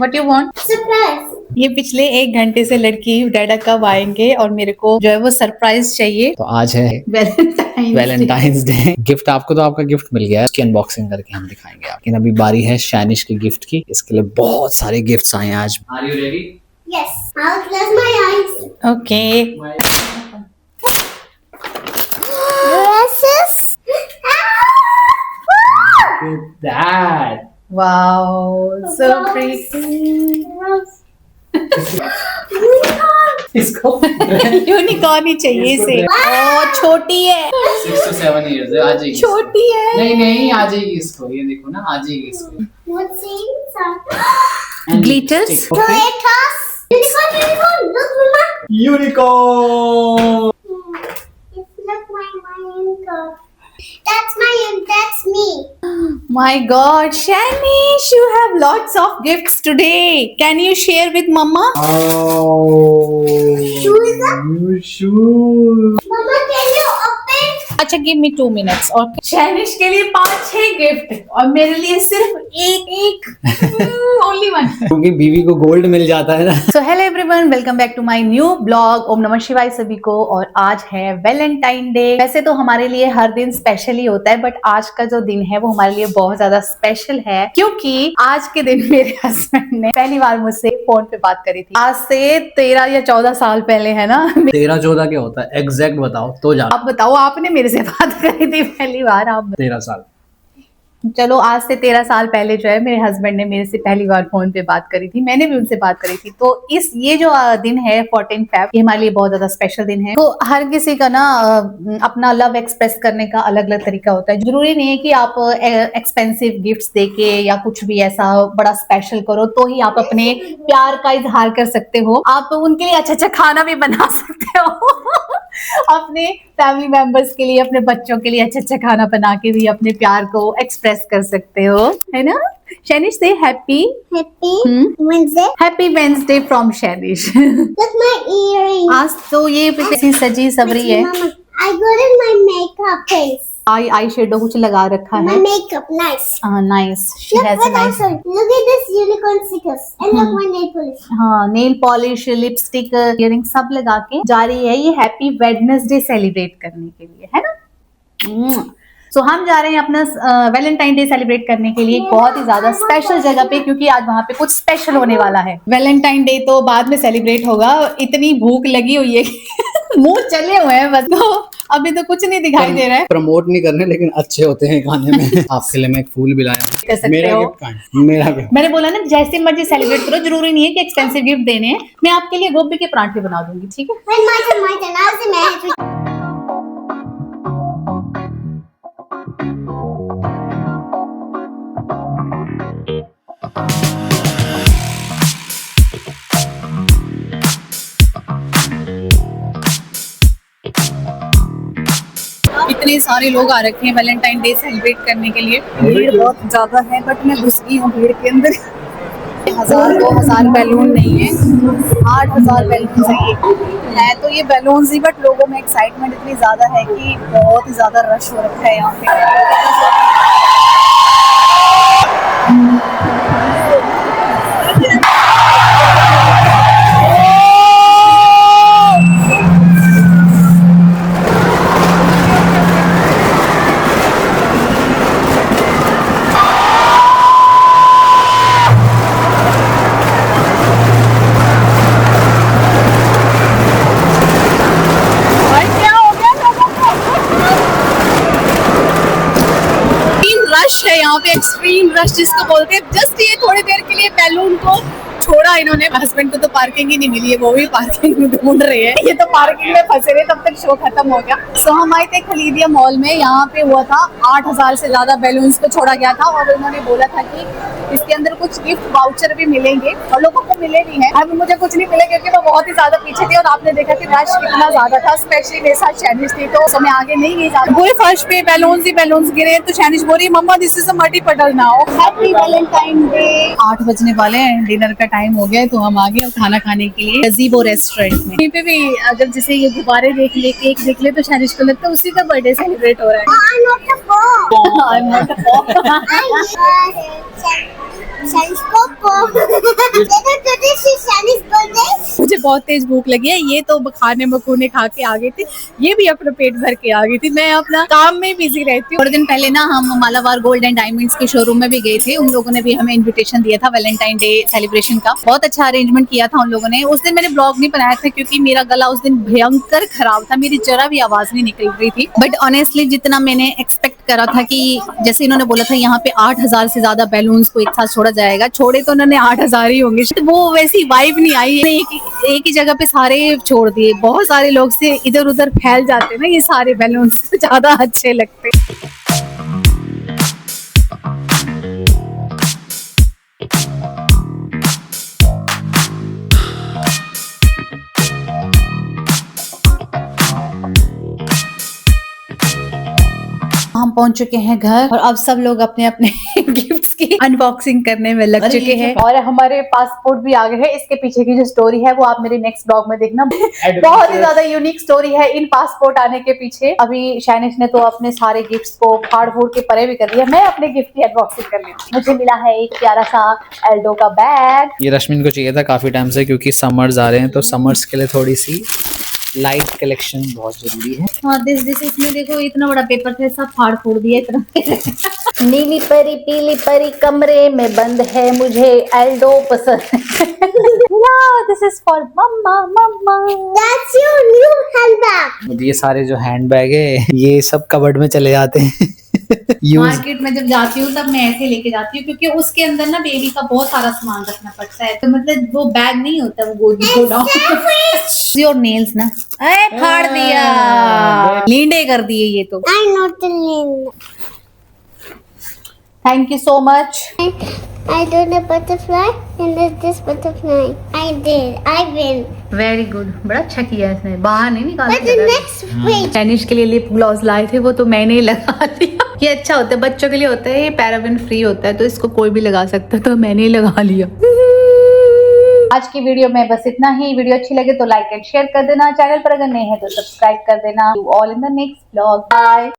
What you want? Surprise. ये पिछले 1 घंटे से लड़की डैडा कब आएंगे और मेरे को जो है वो सरप्राइज चाहिए। तो आज है वैलेंटाइंस डे। गिफ्ट आपको तो आपका गिफ्ट मिल गया है, इसकी अनबॉक्सिंग करके हम दिखाएंगे आपको। लेकिन अभी बारी है शैनिश के गिफ्ट की। इसके लिए बहुत सारे गिफ्ट्स आए हैं आज। Are you ready? Yes, I'll close my eyes. Okay. Dresses. That. Wow, so pretty। इसको यूनिकॉर्न ही चाहिए इसे। ओह छोटी है। 6 to 7 years है, आ जाएगी। छोटी है। नहीं आ जाएगी इसको। ये देखो ना, आ जाएगी इसको। What's inside? Glitters? Tomatoes. Unicorn. Look, Mama. Unicorn. Look, my unicorn. That's me. My God, Shanish, you have lots of gifts today. Can you share with Mama? Oh. Shoes up. New shoes. Mama, can you open? अच्छा, give me 2 minutes। और शैनिश के लिए 5-6 gift और मेरे लिए सिर्फ एक only one. क्योंकि बीवी को गोल्ड मिल जाता है ना। So hello everyone, welcome back to my new blog. ओम नमः शिवाय सभी को। और आज है वैलेंटाइन डे। वैसे तो हमारे लिए हर दिन स्पेशल ही होता है, बट आज का जो दिन है वो हमारे लिए बहुत ज्यादा स्पेशल है, क्योंकि आज के दिन मेरे हस्बैंड ने पहली बार मुझसे फोन पे बात करी थी। आज से 13 या 14 साल पहले, है ना? 13-14 क्या होता है एग्जैक्ट बताओ तो जान। आप बताओ, आपने मेरे से बात करी थी पहली बार। आप 13 साल। चलो, आज से 13 साल पहले जो है मेरे हस्बैंड ने मेरे से पहली बार फोन पे बात करी थी। मैंने भी उनसे बात करी थी। तो ये जो दिन है 14 फेब, ये हमारे लिए बहुत ज्यादा स्पेशल दिन है। तो हर किसी का ना अपना लव एक्सप्रेस करने का अलग अलग तरीका होता है। जरूरी नहीं है कि आप एक्सपेंसिव गिफ्ट्स देके या कुछ भी ऐसा बड़ा स्पेशल करो तो ही आप अपने प्यार का इजहार कर सकते हो। आप उनके लिए अच्छा खाना भी बना सकते हो अपने फैमिली मेंबर्स के लिए, अपने बच्चों के लिए अच्छा खाना बना के भी अपने प्यार को एक्सप्रेस कर सकते हो, है ना? शैनिश से happy Wednesday. Happy Wednesday from Shanish. Look, my earring. आज तो ये ऐसी सजी सबरी है। Mama, I got in my makeup face. Eye shadow कुछ लगा रखा My है। makeup, nice. Nice, she Look has what nice. also. Look at this unicorn stickers. And look my nail polish. हाँ, नेल पॉलिश, लिपस्टिक, इयरिंग सब लगा के जा रही है ये हैप्पी वेडनेसडे सेलिब्रेट करने के लिए, है ना? सो हम जा रहे हैं अपना वैलेंटाइन डे सेलिब्रेट करने के लिए एक बहुत ही ज्यादा स्पेशल जगह पे, क्योंकि आज वहाँ पे कुछ स्पेशल होने वाला है। वैलेंटाइन डे तो बाद में सेलिब्रेट होगा। इतनी भूख लगी हुई है मुंह चले हुए हैं बस। तो अभी तो कुछ नहीं दिखाई दे रहा है। प्रमोट नहीं करने, लेकिन अच्छे होते हैं खाने में। आपके लिए मैं एक फूल भी लाया कर सकते मेरा हो। गिफ्ट कहाँ है? मेरा गिफ्ट। मैंने बोला ना, जैसे मर्जी सेलिब्रेट करो, जरूरी नहीं है कि एक्सपेंसिव गिफ्ट देने हैं। मैं आपके लिए गोभी के पराठे बना दूंगी, ठीक है? Wait, my turn. I'll say my इतने सारे लोग आ रखे हैं वैलेंटाइन डे सेलिब्रेट करने के लिए। भीड़ बहुत ज्यादा है, बट मैं घुस गई हूँ भीड़ के अंदर। 1000-2000 बैलून नहीं है, 8000 बैलून है। तो ये बैलून ही, बट लोगों में एक्साइटमेंट इतनी ज्यादा है कि बहुत ही ज्यादा रश हो रखा है यहाँ पे। रश है यहाँ पे, एक्सट्रीम रश जिसको बोलते हैं। जस्ट ये थोड़ी देर के लिए बैलून को छोड़ा इन्होंने। हस्बैंड को तो पार्किंग ही नहीं मिली है, वो भी पार्किंग ढूंढ रहे हैं। ये तो पार्किंग में फंसे रहे तब तक शो खत्म हो गया। सो हम आए थे खलीदिया मॉल में। यहाँ पे हुआ था 8000 से ज्यादा बैलून्स को छोड़ा गया था, और उन्होंने बोला था कि इसके अंदर कुछ गिफ्ट वाउचर भी मिलेंगे, और लोगों को मिले भी हैं। अब मुझे कुछ नहीं मिले क्योंकि मैं बहुत ही ज्यादा पीछे थी, और आपने देखा कि रश कितना ज्यादा था, स्पेशली मेरे साथ शैनिश थी, तो मैं आगे नहीं गई ज्यादा। पूरे फर्श पे बैलून्स ही बैलून्स गिरे। तो शैनिश बोल रही है, मम्मा दिस इज अ मल्टी पटल नाउ। Happy Valentine day. 8 बजने वाले हैं, डिनर का टाइम हो गया है, तो हम आ गए खाना खाने के लिए गज़ीबो रेस्टोरेंट में। यहीं पे भी अगर जैसे ये गुब्बारे देख ले, केक देख ले, तो शैनिश को लगता है उसी का बर्थडे सेलिब्रेट हो रहा है। I'm not a ball. I'm not a ball. Popo. Today is Shani's birthday. मुझे बहुत तेज भूख लगी है। ये तो खाने मकूने खा के आ गए थे, ये भी अपना पेट भर के आ गई थी। मैं अपना काम में बिजी रहती हूँ। थोड़े दिन पहले ना हम मालाबार गोल्ड एंड डायमंड्स के शोरूम में भी गए थे। उन लोगों ने भी हमें इनविटेशन दिया था वैलेंटाइन डे सेलिब्रेशन का। बहुत अच्छा अरेंजमेंट किया था उन लोगों ने। उस दिन मैंने ब्लॉग नहीं बनाया था क्योंकि मेरा गला उस दिन भयंकर खराब था, मेरी जरा भी आवाज नहीं निकल रही थी। बट ऑनेस्टली जितना मैंने एक्सपेक्ट करा था कि जैसे इन्होंने बोला था यहाँ पे 8,000 से ज्यादा बैलून्स को एक साथ छोड़ा जाएगा, छोड़े तो उन्होंने 8,000 ही होंगे, तो वो वैसी वाइब नहीं आई। एक ही जगह पे सारे छोड़ दिए। बहुत सारे लोग से इधर उधर फैल जाते ना ये सारे बैलून्स, तो ज्यादा अच्छे लगते। हम पहुंच चुके हैं घर और अब सब लोग अपने अपने गिफ्ट्स की अनबॉक्सिंग करने में लग चुके हैं और हमारे पासपोर्ट भी आ गए हैं। इसके पीछे की जो स्टोरी है वो आप मेरे नेक्स्ट ब्लॉग में देखना। बहुत ही ज्यादा यूनिक स्टोरी है इन पासपोर्ट आने के पीछे। अभी शैनिश ने तो अपने सारे गिफ्ट्स को फाड़ फूड़ के परे भी कर दिया। मैं अपने गिफ्ट की अनबॉक्सिंग कर ली। मुझे मिला है एक प्यारा सा एल्डो का बैग। ये रश्मिन को चाहिए था काफी टाइम से क्योंकि समर्स आ रहे हैं, तो समर्स के लिए थोड़ी सी लाइट कलेक्शन बहुत जरूरी है। हाँ दिस इसमें देखो इतना बड़ा पेपर था, सब फाड़ फोड़ दिया इतना। नीली परी पीली परी कमरे में बंद है, मुझे एल्डो पसंद। दिस इज फॉर मम्मा मम्मा। That's your new handbag. ये सारे जो हैंड बैग है ये सब कबर्ड में चले जाते हैं। मार्केट में जब जाती हूँ तब मैं ऐसे लेके जाती हूँ क्योंकि उसके अंदर ना बेबी का बहुत सारा सामान रखना पड़ता है। तो मतलब वो बैग नहीं होता, वो गोदी गोडाउन। योर नेल्स ना फाड़ दिया, लींडे कर दिए ये तो। I'm not a lin. Thank you so much. I did a butterfly and there's this butterfly. I did. I win. Very good, बड़ा अच्छा किया इसने, बाहर नहीं निकाला। But the next page. Chinese के लिए लिप ग्लॉस लाए थे, वो तो मैंने ही लगा दिया। ये अच्छा होता है, बच्चों के लिए होता है, ये पैराबेन फ्री होता है, तो इसको कोई भी लगा सकता है, तो मैंने ही लगा लिया। आज की वीडियो में बस इतना ही। वीडियो अच्छी लगे तो लाइक एंड शेयर कर देना। चैनल पर अगर नए हैं तो सब्सक्राइब कर देना। All in the next blog. Bye.